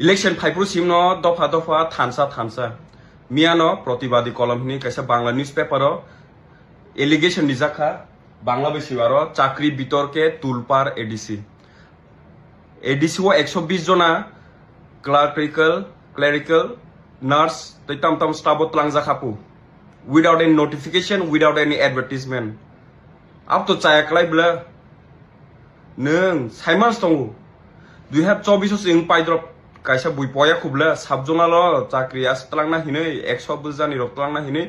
election ফাইপ্রুসিম ন দফা দফা থানসা মিয়ানো প্রতিবাদী কলম হিনি কাইসা বাংলা নিউজ পেপার এলিগেশন নিজাখা বাংলা বেশিবার চাকরি বিতর্কে তুলপার এডিসি ও 120 জনা ক্লেরিক্যাল নার্স তৈতাম তাম স্টাফ ত্লাংজাখাপু without any notification without any advertisement আপ তো চায়াকলাইब्ला नों साइमान्स दङ 2024 सिं पाइद्रप कायसा बुइपया खुबला साबजनाल चाकरि आस्तलांना हिनै 100 बुजानि रक्तलांना हिनै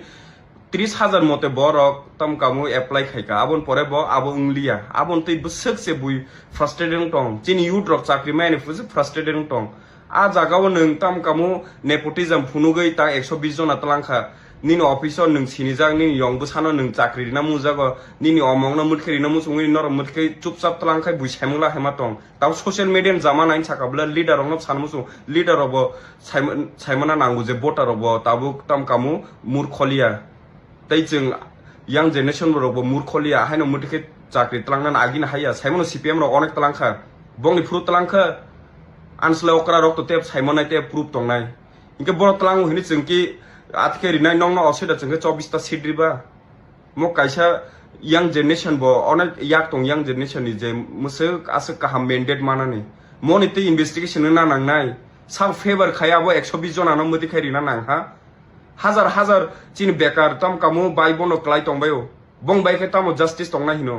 30,000 मते बरक तम कामु एप्लाइ खायका आबन परे ब आबो उंगलिया आबन तै बसकसे बुइ फ्रस्ट्रेटेड दं चिनि युथ रक चाकरि माने फुज फ्रस्ट्रेटेड दं आ जागाव नों तम कामु नेपोटिजम फुनुगै ता 120 जना तलांखा निनि अफिसर नों सिनिजाग निनि यंबो सानो नों चाकरि ना मुजाग निनि अमंगना मुदखेरि ना मुसुंगि नर मुदखे चुपचाप तलांखाय बुइसायमुला हेमा दं ताव सोशल मीडिया जामा नाइन साकाबला लीडर अंग सान मुसु लीडर अब साइमना नांगु जे भोटार अब ताबु तम कामु मूर्खलिया तै जों यां जेनेरेशन बरबो मूर्खलिया हायनो मुदखे चाकरि तलांना आगिन हाया साइमन सीपीएम रो अनेक तलांखा बंनि फ्रुट तलांखा आनसले अकरा रक्त टेप साइमनाय टेप प्रूफ दंनाय इनके बर तलांगु हिनि जोंकि आजके रिनाय नंग असेदा जोंके 24 ता सिद्रिबा मो कायसा यां जेनेरेशन बो अनेक याक दं यां जेनेरेशन नि जे मुसो आसे काहा मेंडेट मानानि मनिते इन्वेस्टिगेशन ना नांनाय साव फेवर खायाबो 120 जना न मति खैरिना नांहा हजार चिन बेकार तम कामु बाय बनो क्लाइ तंबायो बं बायखे तमो जस्टिस तंना हिनो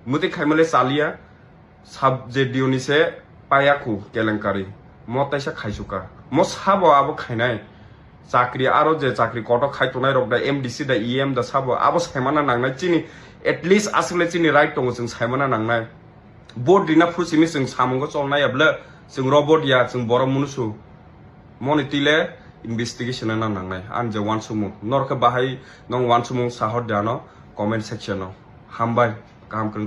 मति खायमले सालिया साब जे दिउनिसे पायाखु केलेंकारी मताइसा खायसुका म साबो आबो खायनाय चाकरी आरो जे चाकरी कट खायतनाय रक दा एमडीसी दा ईएम दा साबो आबो सायमाना नांनाय चिनि एटलिस्ट आसले चिनि राइट दङ जों सायमाना नांनाय बोर्ड दिना फुसिनि जों सामंगो चलनायब्ला जों रबट या जों बर मुनुसु मनितिले इन्वेस्टिगेशन ना नांनाय आन जे वान सुमु नरखे बाहाय नं वान सुमु साहर दानो कमेन्ट सेक्शनाव हामबाय काम करन